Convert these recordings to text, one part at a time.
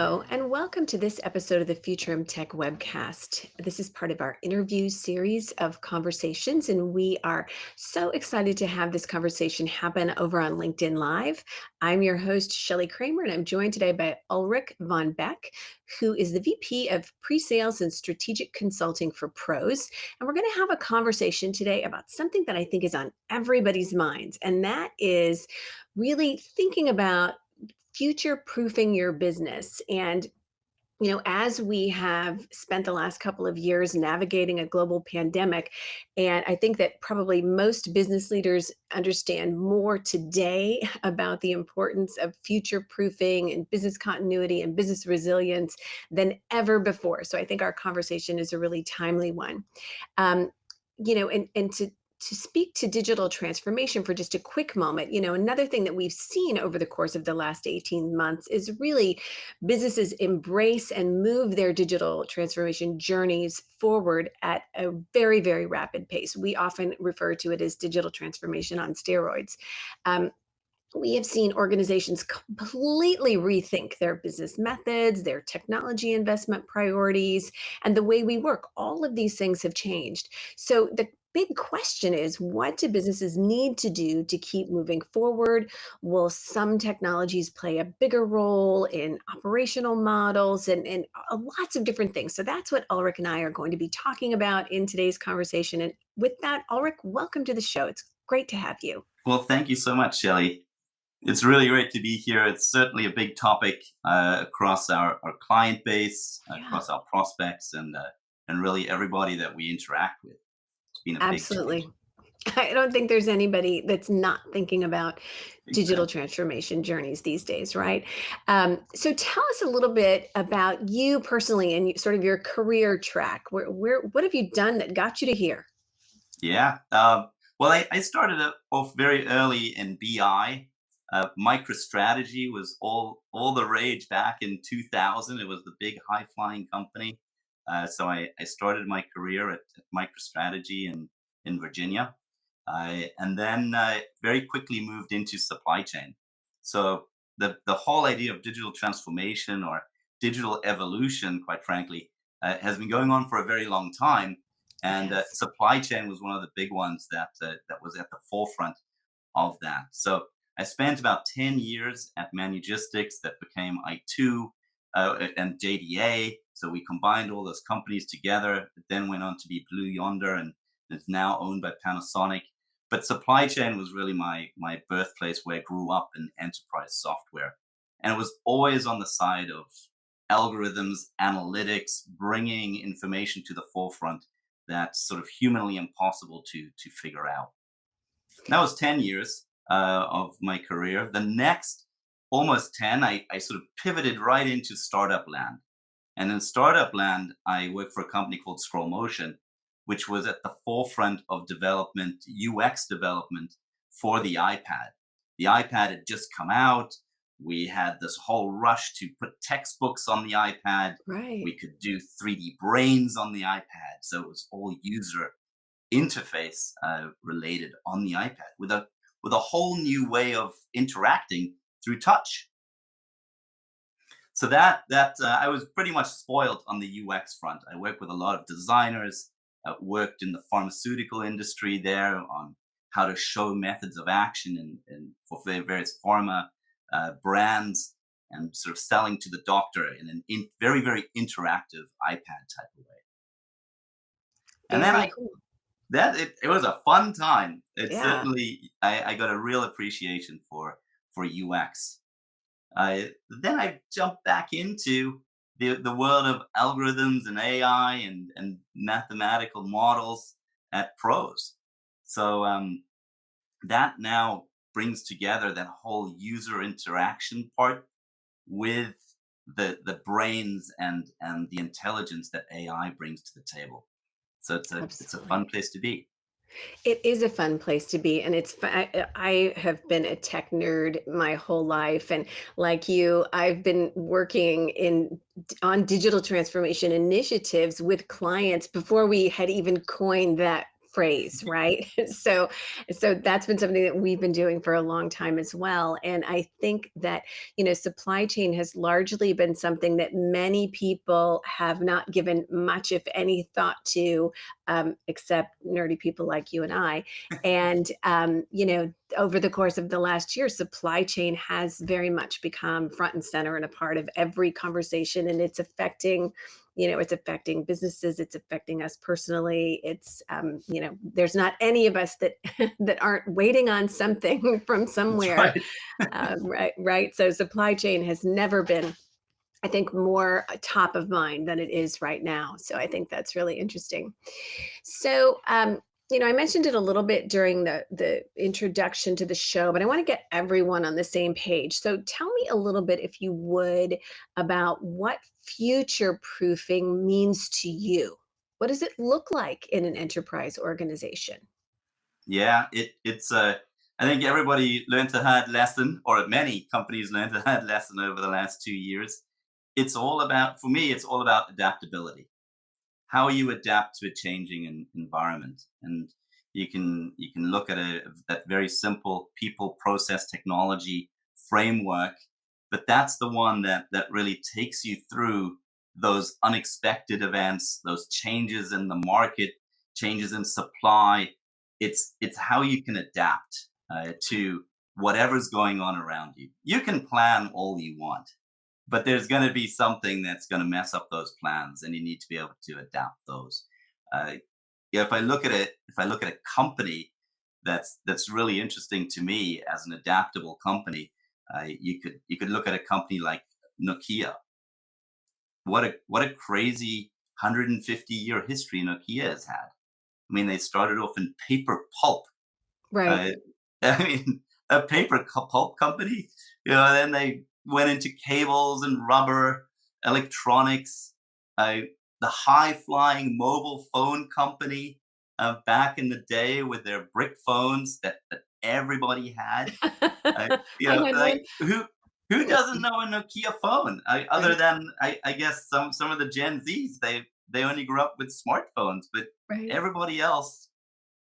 Hello, and welcome to this episode of the Futurum Tech Webcast. This is part of our interview series of conversations, and we are so excited to have this conversation happen over on LinkedIn Live. I'm your host, Shelly Kramer, and I'm joined today by Ulrich von Beck, who is the VP of Pre-Sales and Strategic Consulting for Pros. And we're going to have a conversation today about something that I think is on everybody's minds, and that is really thinking about future proofing your business. And as we have spent the last couple of years navigating a global pandemic, and I think that probably most business leaders understand more today about the importance of future proofing and business continuity and business resilience than ever before. So I think our conversation is a really timely one. Um, and to speak to digital transformation for just a quick moment, another thing that we've seen over the course of the last 18 months is really businesses embrace and move their digital transformation journeys forward at a very, very rapid pace. We often refer to it as digital transformation on steroids. Um, we have seen organizations completely rethink their business methods, their technology investment priorities, and the way we work. All of these things have changed. So the big question is, what do businesses need to do to keep moving forward? Will some technologies play a bigger role in operational models and lots of different things? So that's what Ulrich and I are going to be talking about in today's conversation. And with that, Ulrich, welcome to the show. It's great to have you. Well, thank you so much, Shelly. It's really great to be here. It's certainly a big topic across our client base, across our prospects, and really everybody that we interact with. It's been a big change. Absolutely. I don't think there's anybody that's not thinking about digital Exactly. transformation journeys these days, right? So tell us a little bit about you personally and sort of your career track. What have you done that got you to here? Yeah. Well, I started off very early in BI. MicroStrategy was all the rage back in 2000. It was the big high flying company. So I started my career at MicroStrategy in Virginia. And then very quickly moved into supply chain. So the whole idea of digital transformation or digital evolution, quite frankly, has been going on for a very long time. And Yes. supply chain was one of the big ones that was at the forefront of that. So I spent about 10 years at Manugistics that became I2 and JDA. So we combined all those companies together. It then went on to be Blue Yonder and is now owned by Panasonic. But supply chain was really my birthplace where I grew up in enterprise software. And it was always on the side of algorithms, analytics, bringing information to the forefront that's sort of humanly impossible to figure out. That was 10 years of my career. The next almost 10, I sort of pivoted right into startup land. And in startup land, I worked for a company called Scroll Motion, which was at the forefront of development, UX development for the iPad. The iPad had just come out. We had this whole rush to put textbooks on the iPad. Right. We could do 3D brains on the iPad. So it was all user interface related on the iPad with a whole new way of interacting through touch. So that I was pretty much spoiled on the UX front. I worked with a lot of designers, worked in the pharmaceutical industry there on how to show methods of action and for various pharma brands and sort of selling to the doctor in very, very interactive iPad type of way. And then Very cool. it was a fun time. It Yeah. certainly I got a real appreciation for UX. Then I jumped back into the world of algorithms and AI and mathematical models at Pros. So that now brings together that whole user interaction part with the brains and the intelligence that AI brings to the table. So it's a fun Absolutely. place to be. It is a fun place to be, and I have been a tech nerd my whole life, and like you, I've been working on digital transformation initiatives with clients before we had even coined that phrase, right? So that's been something that we've been doing for a long time as well. And I think that, supply chain has largely been something that many people have not given much, if any, thought to, except nerdy people like you and I. And, over the course of the last year, supply chain has very much become front and center and a part of every conversation. And it's affecting businesses, it's affecting us personally. There's not any of us that that aren't waiting on something from That's somewhere. right. Right. So supply chain has never been, I think, more top of mind than it is right now. So I think that's really interesting. So, I mentioned it a little bit during the introduction to the show, but I want to get everyone on the same page. So, tell me a little bit, if you would, about what future proofing means to you. What does it look like in an enterprise organization? Yeah, I think everybody learned a hard lesson, or many companies learned a hard lesson over the last 2 years. For me, it's all about adaptability. How you adapt to a changing environment, and you can look at that very simple people, process, technology framework, but that's the one that really takes you through those unexpected events, those changes in the market, changes in supply. It's how you can adapt to whatever's going on around you. You can plan all you want, but there's going to be something that's going to mess up those plans, and you need to be able to adapt those. uh, if I look at a company that's really interesting to me as an adaptable company, you could look at a company like Nokia. What a crazy 150-year history Nokia has had. I mean, they started off in paper pulp. Right. uh, I mean, a pulp company. Then they went into cables and rubber, electronics, uh, the high flying mobile phone company back in the day with their brick phones that everybody had. I had one. Like who doesn't know a Nokia phone? Other Right. than I guess some of the Gen Zs, they only grew up with smartphones, but Right. everybody else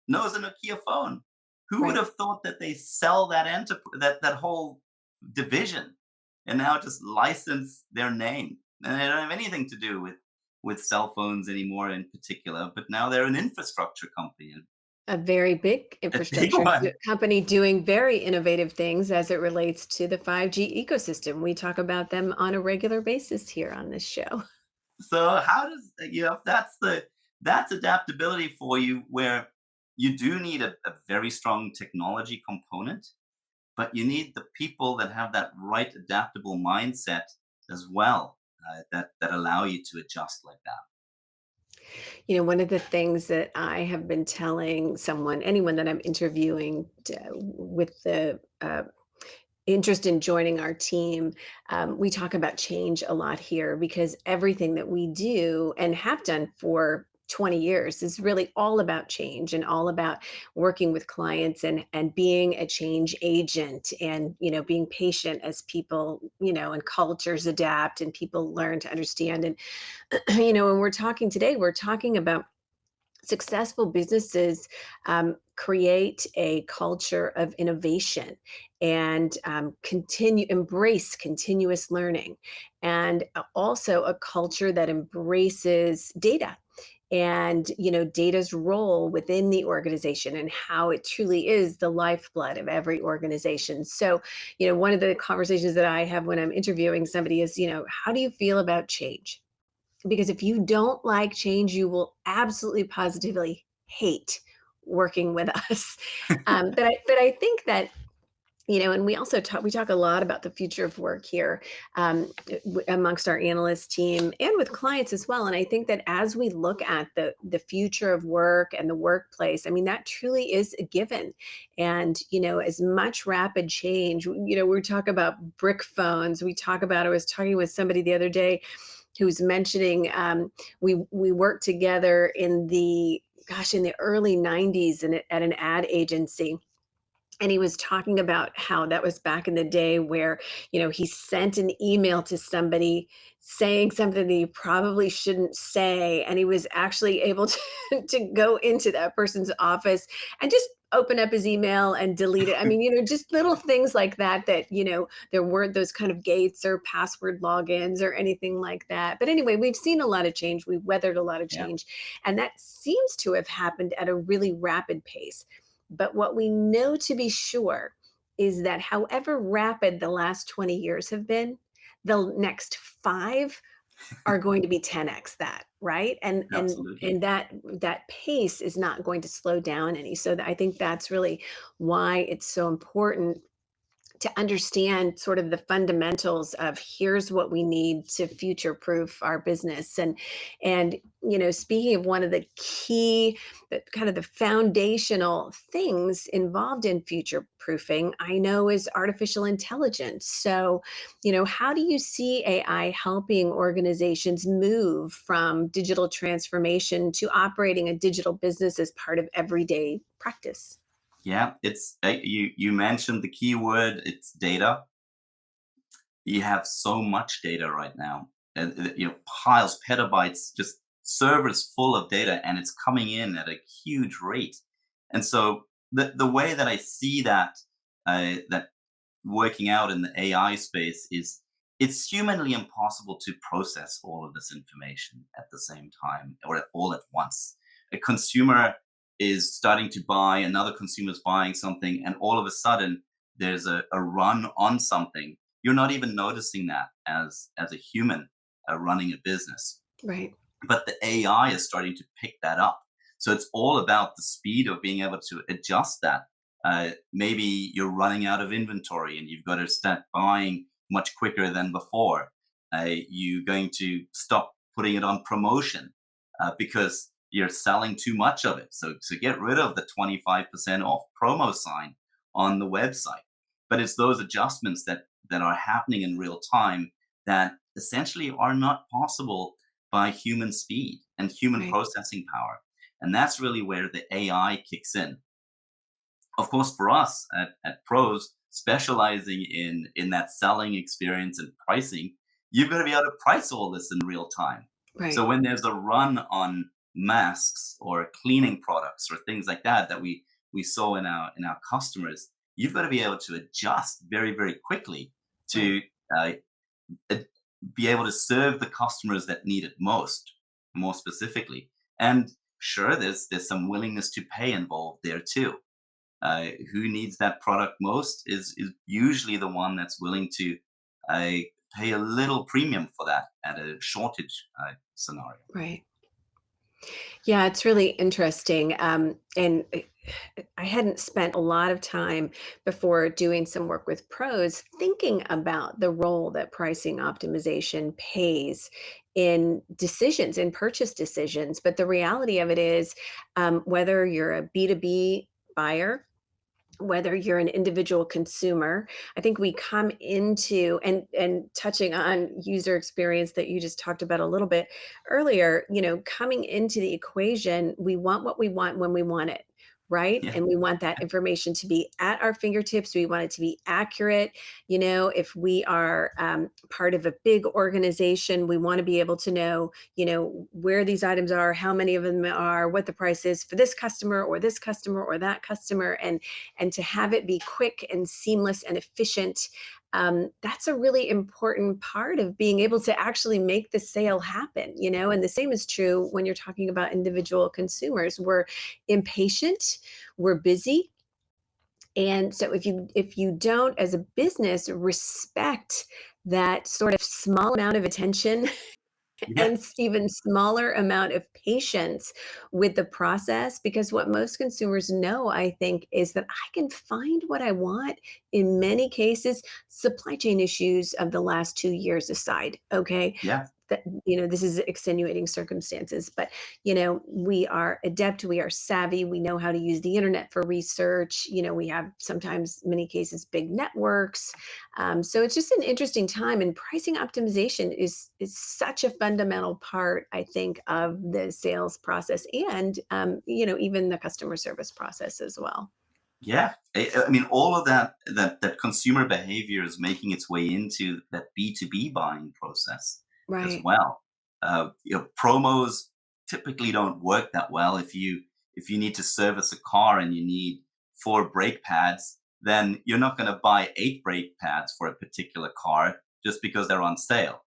knows a Nokia phone. Who would Right. have thought that they sell that whole division and now just license their name? And they don't have anything to do with cell phones anymore in particular, but now they're an infrastructure company, and A very big a big infrastructure one. company doing very innovative things as it relates to the 5G ecosystem. We talk about them on a regular basis here on this show. So how does that's adaptability for you, where you do need a very strong technology component, but you need the people that have that right adaptable mindset as well, that allow you to adjust like that. One of the things that I have been telling anyone that I'm interviewing with the interest in joining our team, we talk about change a lot here because everything that we do and have done for 20 years is really all about change and all about working with clients and being a change agent and being patient as people and cultures adapt and people learn to understand. And when we're talking today, we're talking about successful businesses create a culture of innovation and continue embrace continuous learning, and also a culture that embraces data and data's role within the organization and how it truly is the lifeblood of every organization. So one of the conversations that I have when I'm interviewing somebody is, how do you feel about change? Because if you don't like change, you will absolutely positively hate working with us. But I think that, and we talk a lot about the future of work here, amongst our analyst team and with clients as well. And I think that as we look at the future of work and the workplace, I mean, that truly is a given. And as much rapid change, we talk about brick phones. I was talking with somebody the other day who was mentioning, we worked together in the early 90s and at an ad agency, And he was talking about how that was back in the day where, he sent an email to somebody saying something that he probably shouldn't say, and he was actually able to to go into that person's office and just open up his email and delete it. I mean, just little things like that that, there weren't those kind of gates or password logins or anything like that. But anyway, we've seen a lot of change. We've weathered a lot of Yeah. change, and that seems to have happened at a really rapid pace. But what we know to be sure is that however rapid the last 20 years have been, the next 5 are going to be 10x that, right? And Absolutely. that pace is not going to slow down any. So I think that's really why it's so important to understand sort of the fundamentals of here's what we need to future proof our business. And speaking of one of the key, the kind of the foundational things involved in future proofing, I know, is artificial intelligence. So how do you see AI helping organizations move from digital transformation to operating a digital business as part of everyday practice? Yeah, it's you mentioned the key word. It's data. You have so much data right now, and piles, petabytes, just servers full of data, and it's coming in at a huge rate. And so the way that I see that working out in the AI space is it's humanly impossible to process all of this information at the same time or all at once. A consumer is starting to buy, another consumer is buying something, and all of a sudden there's a run on something. You're not even noticing that as a human running a business, Right, but the AI is starting to pick that up. So it's all about the speed of being able to adjust that. Maybe you're running out of inventory and you've got to start buying much quicker than before. You're going to stop putting it on promotion because you're selling too much of it. So get rid of the 25% off promo sign on the website. But it's those adjustments that are happening in real time that essentially are not possible by human speed and human right, processing power. And that's really where the AI kicks in. Of course, for us at Pros, specializing in that selling experience and pricing, you've got to be able to price all this in real time. So right, when there's a run on masks or cleaning products or things like that we saw in our customers, you've got to be able to adjust very, very quickly right. to uh, uh, be able to serve the customers that need it most, more specifically. And sure, there's some willingness to pay involved there too. Who needs that product most is usually the one that's willing to uh, pay a little premium for that at a shortage scenario. Right. Yeah, it's really interesting. And I hadn't spent a lot of time before doing some work with pros thinking about the role that pricing optimization plays in decisions, in purchase decisions. But the reality of it is, whether you're a B2B buyer, whether you're an individual consumer, I think we come into, and touching on user experience that you just talked about a little bit earlier, coming into the equation, we want what we want when we want it, right? Yeah, And we want that information to be at our fingertips. We want it to be accurate. If we are part of a big organization, we want to be able to know, where these items are, how many of them are, what the price is for this customer or this customer or that customer, and to have it be quick and seamless and efficient. That's a really important part of being able to actually make the sale happen, and the same is true when you're talking about individual consumers. We're impatient, we're busy, and so if you don't, as a business, respect that sort of small amount of attention yeah, and even smaller amount of patience with the process, because what most consumers know, I think, is that I can find what I want in many cases, supply chain issues of the last 2 years aside. Okay. yeah. That, this is extenuating circumstances, but we are adept, we are savvy, we know how to use the internet for research. We have sometimes, many cases, big networks. So it's just an interesting time, and pricing optimization is such a fundamental part, I think, of the sales process, and even the customer service process as well. Yeah, I mean, all of that consumer behavior is making its way into that B2B buying process as Right, well. Promos typically don't work that well. If you need to service a car and you need 4 brake pads, then you're not going to buy 8 brake pads for a particular car just because they're on sale.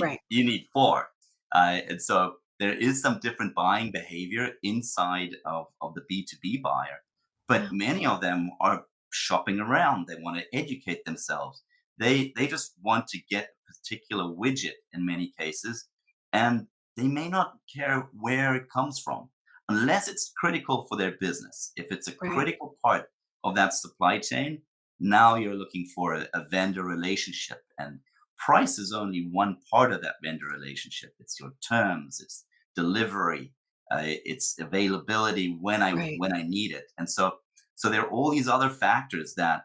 right. You need four, and so there is some different buying behavior inside of the B2B buyer, but Yeah, many of them are shopping around. They want to educate themselves. They just want to get a particular widget in many cases, and they may not care where it comes from unless it's critical for their business. If it's a right, critical part of that supply chain, now you're looking for a vendor relationship, and price is only one part of that vendor relationship. It's your terms, it's delivery, its availability right. when I need it, and so there are all these other factors that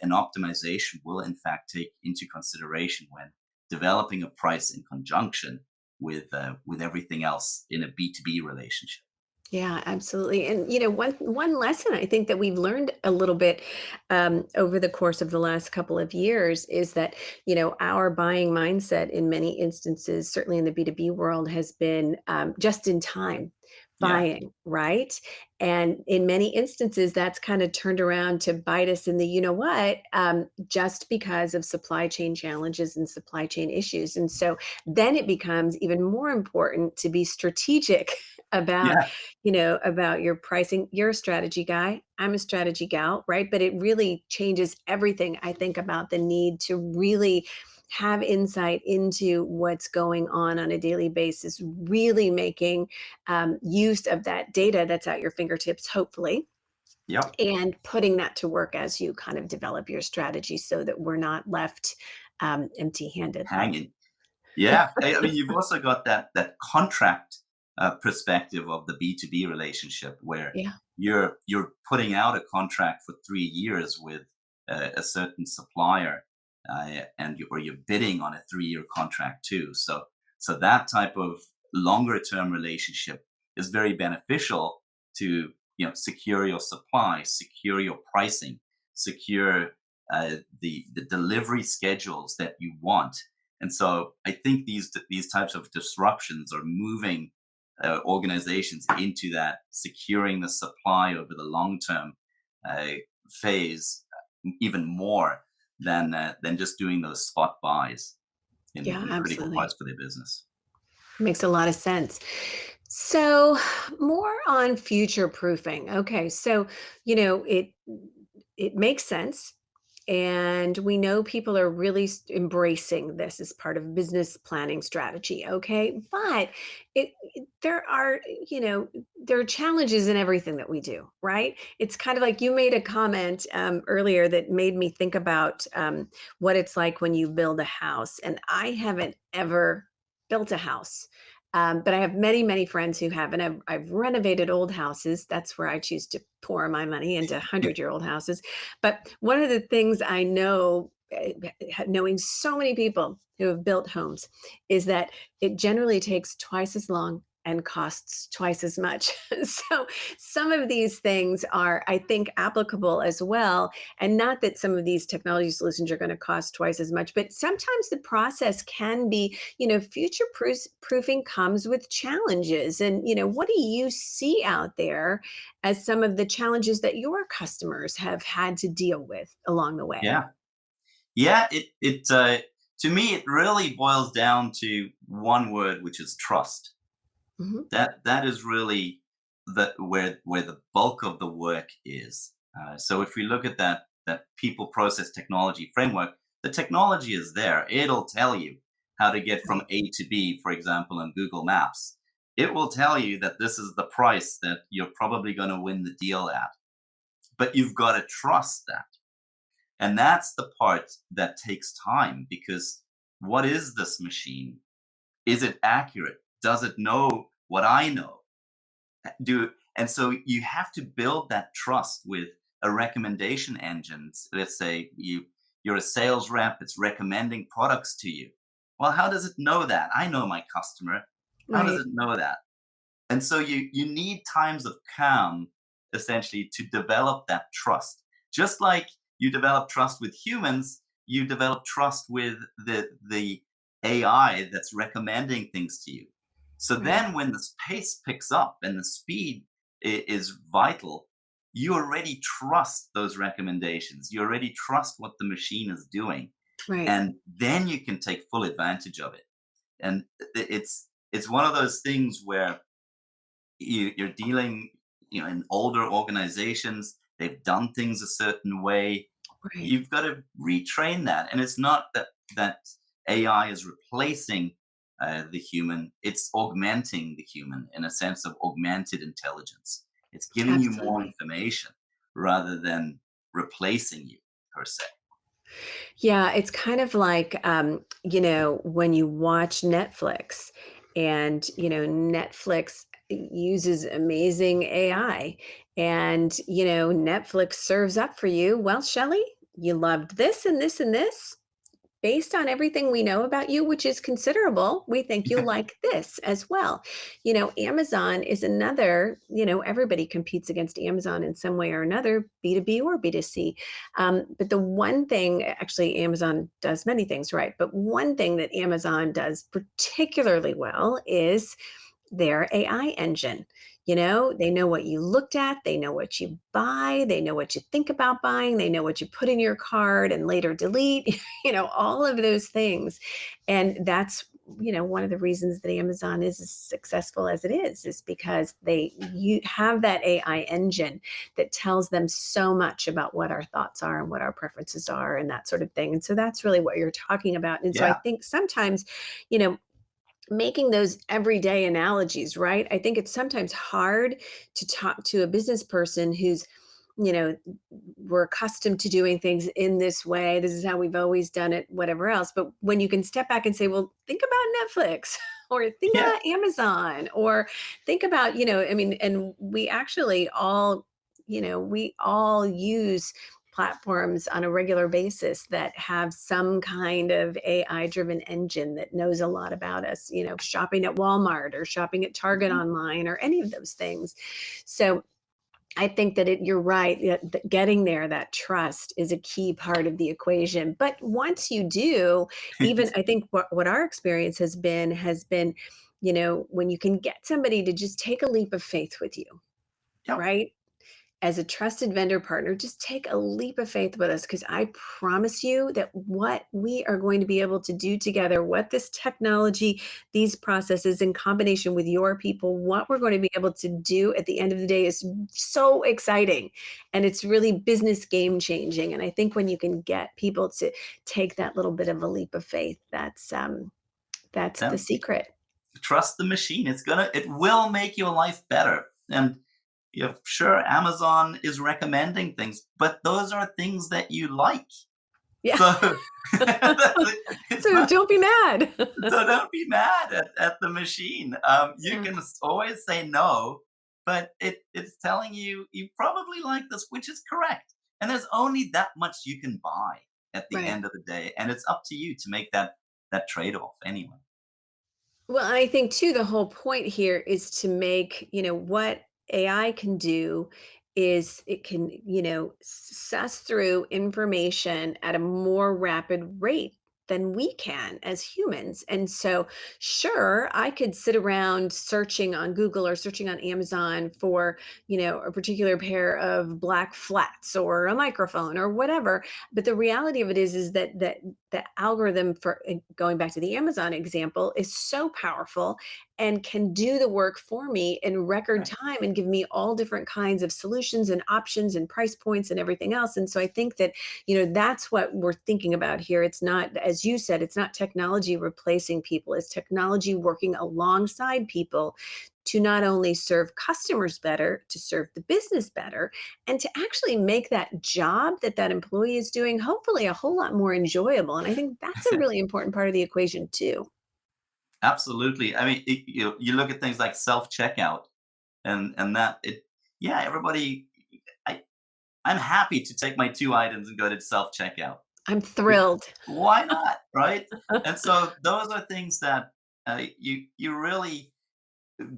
an optimization will in fact take into consideration when developing a price in conjunction with everything else in a B two B relationship. Yeah, absolutely. And one lesson I think that we've learned a little bit over the course of the last couple of years is that our buying mindset in many instances, certainly in the B2B world, has been just in time Yeah, buying, right? And in many instances, that's kind of turned around to bite us in the what, just because of supply chain challenges and supply chain issues. And so then it becomes even more important to be strategic about yeah, about your pricing. You're a strategy guy. I'm a strategy gal, right? But it really changes everything, I think, about the need to really have insight into what's going on a daily basis, really making use of that data that's at your fingertips, hopefully, yep. and putting that to work as you kind of develop your strategy so that we're not left empty handed. Hanging. Yeah, I mean, you've also got that contract perspective of the B two B relationship where Yeah, you're putting out a contract for 3 years with a certain supplier, or you're bidding on a 3 year contract too. So that type of longer term relationship is very beneficial to secure your supply, secure your pricing, secure the delivery schedules that you want. And so I think these types of disruptions are moving organizations into that securing the supply over the long term uh, phase even more than just doing those spot buys yeah, in critical absolutely. parts for their business. Makes a lot of sense. So, more on future proofing. Okay, so it makes sense, and we know people are really embracing this as part of business planning strategy. Okay, but there are there are challenges in everything that we do. Right? It's kind of like you made a comment earlier that made me think about what it's like when you build a house, and I haven't ever built a house. But I have many, many friends who have, and I've renovated old houses. That's where I choose to pour my money into 100-year-old houses. But one of the things I know, knowing so many people who have built homes, is that it generally takes twice as long and costs twice as much. So some of these things are, I think, applicable as well. And not that some of these technology solutions are going to cost twice as much, but sometimes the process can be, future proofing comes with challenges. And, what do you see out there as some of the challenges that your customers have had to deal with along the way? Yeah, yeah. To me it really boils down to one word, which is trust. Mhm. That is really where the bulk of the work is. So if we look at that people process technology framework, the technology is there. It'll tell you how to get from Right. A to B, for example, on Google Maps. It will tell you that this is the price that you're probably going to win the deal at. But you've got to trust that. And that's the part that takes time because what is this machine? Is it accurate? Does it know what I know? Do and so you have to build that trust with a recommendation engine. Let's say you're a sales rep, it's recommending products to you. Well, how does it know that? I know my customer. How does Right. it know that? And so you need times of calm essentially to develop that trust. Just like you develop trust with humans, you develop trust with the AI that's recommending things to you. So Right. then when the pace picks up and the speed is vital, you already trust those recommendations. You already trust what the machine is doing. Right. And then you can take full advantage of it. And it's one of those things where you're dealing, in older organizations, they've done things a certain way. Right. You've got to retrain that, and it's not that AI is replacing the human; it's augmenting the human in a sense of augmented intelligence. It's giving you more Absolutely. information rather than replacing you per se. Yeah, it's kind of like, when you watch Netflix and, Netflix uses amazing AI and, Netflix serves up for you, well, Shelley, you loved this and this and this. Based on everything we know about you, which is considerable, we think you'll like this as well. Amazon is another, everybody competes against Amazon in some way or another, B2B or B2C. But the one thing, actually, Amazon does many things right, but one thing that Amazon does particularly well is their AI engine. They know what you looked at, they know what you buy, they know what you think about buying, they know what you put in your cart and later delete, all of those things. And that's one of the reasons that Amazon is as successful as it is because you have that AI engine that tells them so much about what our thoughts are and what our preferences are and that sort of thing. And so that's really what you're talking about. And so I Yeah, think sometimes, you know, making those everyday analogies, right? I think it's sometimes hard to talk to a business person who's, you know, we're accustomed to doing things in this way. This is how we've always done it, whatever else. But when you can step back and say, well, think about Netflix or think yeah, about Amazon or think about, I mean, and we all use platforms on a regular basis that have some kind of AI driven engine that knows a lot about us, shopping at Walmart or shopping at Target mhm, online or any of those things. So I think that you're right, that getting there, that trust is a key part of the equation. But once you do, even I think what our experience has been, when you can get somebody to just take a leap of faith with you, yep, right? As a trusted vendor partner, just take a leap of faith with us because I promise you that what we are going to be able to do together, what this technology, these processes in combination with your people, what we're going to be able to do at the end of the day is so exciting. And it's really business game changing. And I think when you can get people to take that little bit of a leap of faith, that's the and secret. trust the machine. It will make your life better. And sure, Amazon is recommending things, but those are things that you like. Yeah. So it's So not. don't be mad. So don't be mad at the machine. You Yeah. can always say no, but it's telling you you probably like this, which is correct. And there's only that much you can buy at the Right. end of the day, and it's up to you to make that trade off anyway. Well, I think too, the whole point here is to make, what AI can do is it can, suss through information at a more rapid rate than we can as humans. And so, sure, I could sit around searching on Google or searching on Amazon for, a particular pair of black flats or a microphone or whatever. But the reality of it is that the algorithm for going back to the Amazon example is so powerful and can do the work for me in record Right. time and give me all different kinds of solutions and options and price points and everything else. And so I think that, that's what we're thinking about here. It's not, as you said, it's not technology replacing people, it's technology working alongside people to not only serve customers better, to serve the business better, and to actually make that job that employee is doing hopefully a whole lot more enjoyable. And I think that's a really important part of the equation too. Absolutely. I mean, you look at things like self checkout, and that it yeah everybody. I I'm happy to take my 2 items and go to self checkout. I'm thrilled. Why not, right? And so those are things that you really.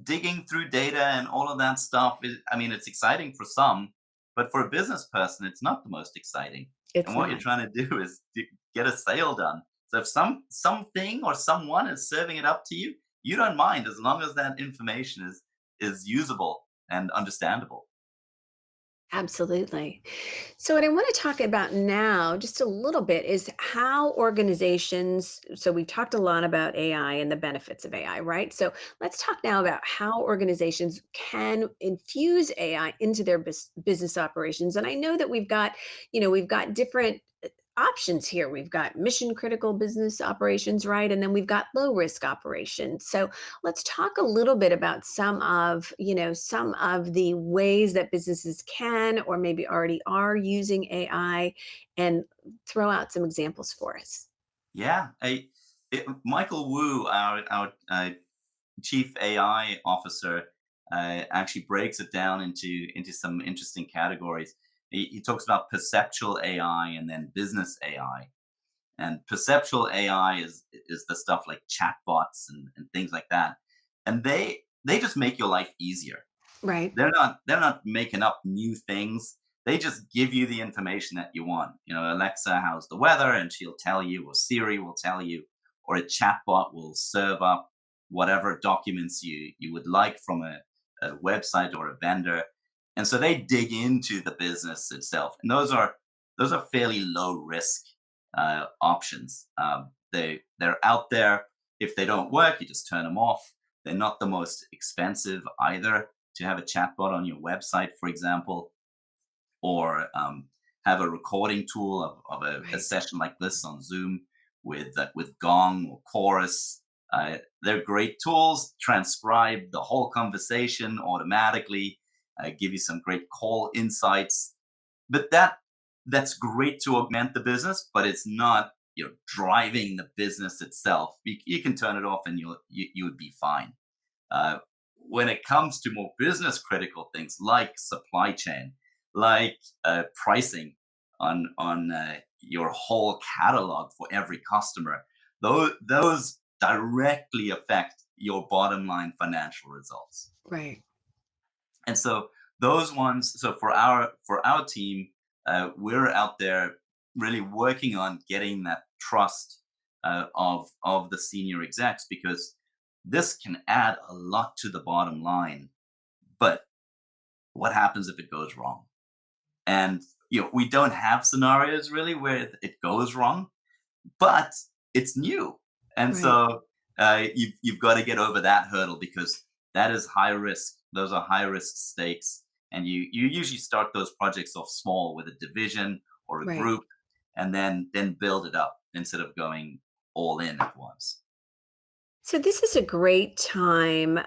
digging through data and all of that stuff I mean, it's exciting for some, but for a business person, it's not the most exciting. And It's what you're not. trying to do is to get a sale done. So if something or someone is serving it up to you, you don't mind as long as that information is usable and understandable. Absolutely. So, what I want to talk about now, just a little bit, is how organizations. So, we've talked a lot about AI and the benefits of AI, right? So, let's talk now about how organizations can infuse AI into their business operations. And I know that we've got different options here. We've got mission critical business operations, right? And then we've got low risk operations. So, let's talk a little bit about some of the ways that businesses can or maybe already are using AI and throw out some examples for us. Yeah, Michael Wu, our chief AI officer, actually breaks it down into some interesting categories. He talks about perceptual AI and then business AI. And perceptual AI is the stuff like chatbots and things like that. And they just make your life easier. Right. They're not making up new things. They just give you the information that you want. Alexa, how's the weather? And she'll tell you, or Siri will tell you, or a chatbot will serve up whatever documents you would like from a website or a vendor. And so they dig into the business itself. And those are fairly low risk options. They're out there. If they don't work, you just turn them off. They're not the most expensive either to have a chatbot on your website, for example, or have a recording tool of a Right. session like this on Zoom with Gong or Chorus. They're great tools. Transcribe the whole conversation automatically. Give you some great call insights. But that's great to augment the business, but it's not driving the business itself. You can turn it off and you would be fine. Uh, when it comes to more business critical things like supply chain, like pricing on your whole catalog for every customer, those directly affect your bottom line financial results. Right. And so those ones, so for our team, we're out there really working on getting that trust of the senior execs, because this can add a lot to the bottom line. But what happens if it goes wrong? And we don't have scenarios really where it goes wrong, but it's new. And Right. so you've got to get over that hurdle, because that is high risk. Those are high risk stakes. And you usually start those projects off small with a division or a Right. group, and then build it up instead of going all in at once. So this is a great time.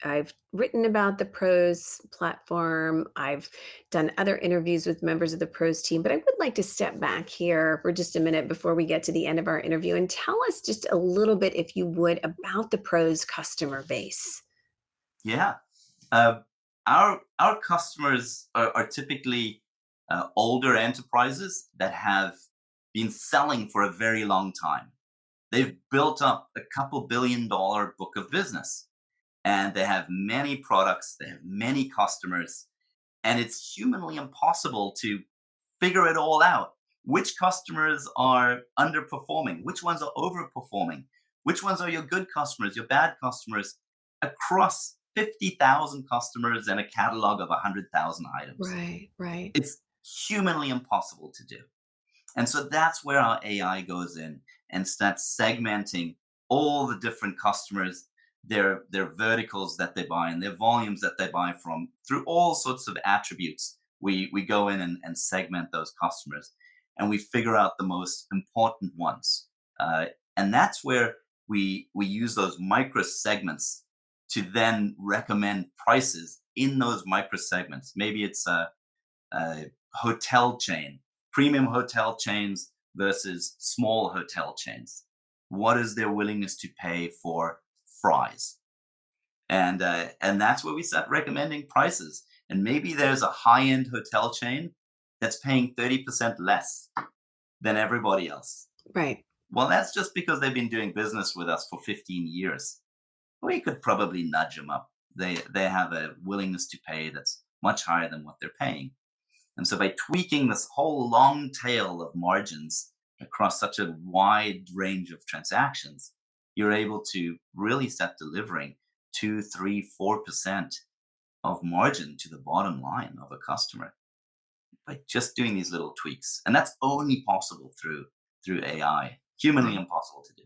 I've written about the pros platform. I've done other interviews with members of the pros team, but I would like to step back here for just a minute before we get to the end of our interview and tell us just a little bit, if you would, about the pros customer base. Yeah. Uh, our customers are typically older enterprises that have been selling for a very long time. They've built up a couple $1 billion book of business, and they have many products, they have many customers, and it's humanly impossible to figure it all out. Which customers are underperforming? Which ones are overperforming? Which ones are your good customers, your bad customers, across 50,000 customers and a catalog of 100,000 items? Right, right, It's humanly impossible to do. And so that's where our AI goes in and starts segmenting all the different customers, their verticals that they buy and their volumes that they buy from, through all sorts of attributes. We go in and segment those customers, and we figure out the most important ones. And that's where we use those micro segments to then recommend prices in those micro segments. Maybe it's a hotel chain, premium hotel chains versus small hotel chains. What is their willingness to pay for fries? And that's where we start recommending prices. And maybe there's a high end hotel chain that's paying 30% less than everybody else. right. Well, that's just because they've been doing business with us for 15 years. we could probably nudge them up. They have a willingness to pay that's much higher than what they're paying. And so by tweaking this whole long tail of margins across such a wide range of transactions, you're able to really start delivering 2, 3, 4% of margin to the bottom line of a customer by just doing these little tweaks. And that's only possible through AI. Humanly Right. impossible to do.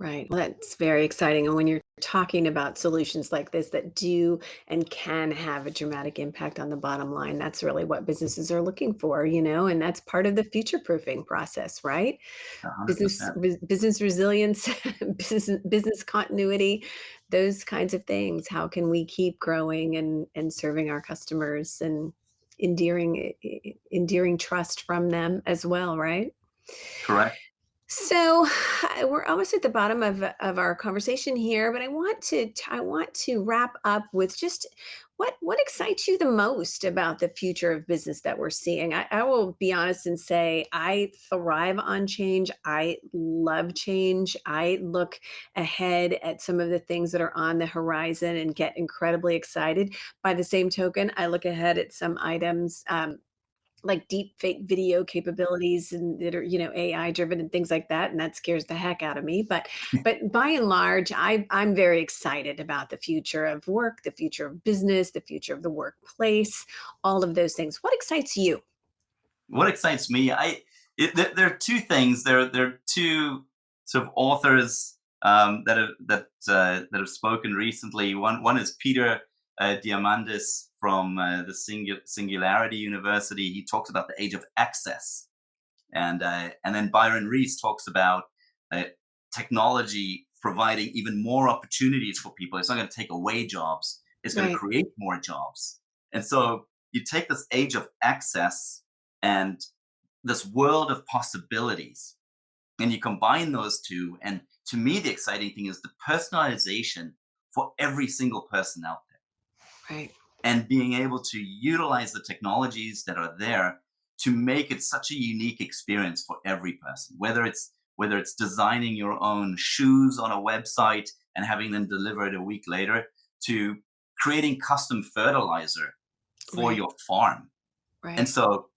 Right. Well, that's very exciting. And when you're talking about solutions like this that do and can have a dramatic impact on the bottom line, that's really what businesses are looking for, and that's part of the future proofing process, right? Business 100%. business resilience, business continuity, those kinds of things. How can we keep growing and serving our customers and endearing trust from them as well, right? Correct. So we're almost at the bottom of our conversation here, but I want to wrap up with just what excites you the most about the future of business that we're seeing. I will be honest and say I thrive on change. I love change. I look ahead at some of the things that are on the horizon and get incredibly excited. By the same token, I look ahead at some items. Like deep fake video capabilities and that are, AI driven and things like that, and that scares the heck out of me. But by and large, I'm very excited about the future of work, the future of business, the future of the workplace, all of those things. What excites you? What excites me, there are two things. There are two sort of authors that have spoken recently. One is Peter Diamandis from the Singularity University. He talks about the age of access, and then Byron Reese talks about uh, technology providing even more opportunities for people. It's not going to take away jobs; it's going to Right, create more jobs. And so you take this age of access and this world of possibilities, and you combine those two. And to me, the exciting thing is the personalization for every single person out there right, and being able to utilize the technologies that are there to make it such a unique experience for every person, whether it's designing your own shoes on a website and having them delivered a week later, to creating custom fertilizer for right, your farm. And right. so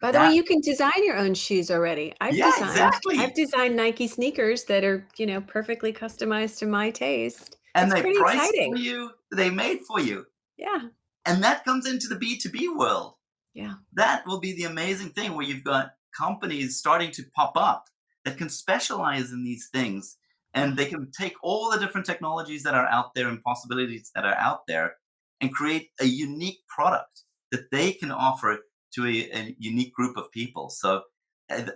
By the way, that you can design your own shoes already. yeah, I've exactly. designed Nike sneakers that are, perfectly customized to my taste. And It's they pretty priced for exciting. you, they made for you. Yeah, And that comes into the B2B world. yeah, That will be the amazing thing where you've got companies starting to pop up that can specialize in these things, yeah. and they can take all the different technologies that are out there and possibilities that are out there and create a unique product that they can offer to a unique group of people. So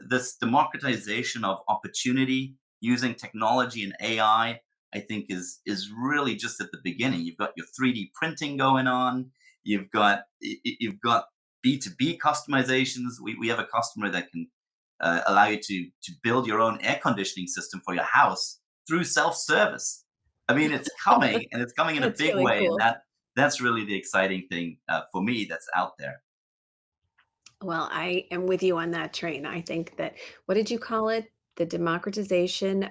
this democratization of opportunity using technology and I think is really just at the beginning. You've got your 3D printing going on. You've got B2B customizations. We have a customer that can allow you to build your own air conditioning system for your house through self-service. I mean, it's coming, and it's coming in a That's big really way, and cool. that's really the exciting thing for me that's out there. Well, I am with you on that train. I think that what did you call it? The democratization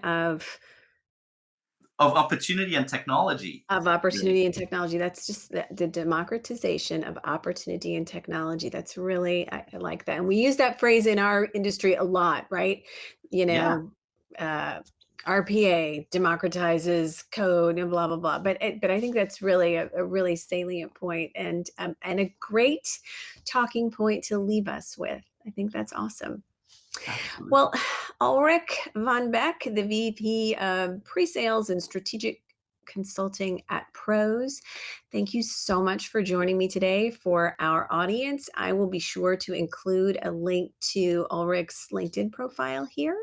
Of opportunity and technology, of really. opportunity and technology. That's just the democratization of opportunity and technology. That's really I like that. And we use that phrase in our industry a lot, right? You Yeah, know, uh RPA democratizes code and blah blah blah. But I think that's really a really salient point and a great talking point to leave us with. I think that's awesome. Well, absolutely. Ulrich von Beck, the VP of Pre-Sales and Strategic Consulting at Pros. Thank you so much for joining me today. For our audience, I will be sure to include a link to Ulrich's LinkedIn profile here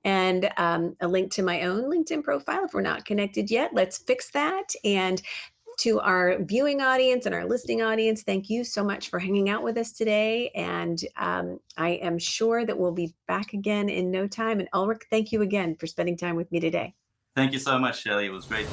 and a link to my own LinkedIn profile. If we're not connected yet, let's fix that. And to our viewing audience and our listening audience, thank you so much for hanging out with us today. And I am sure that we'll be back again in no time. And Ulrich, thank you again for spending time with me today. Thank you so much, Shelly. It was great.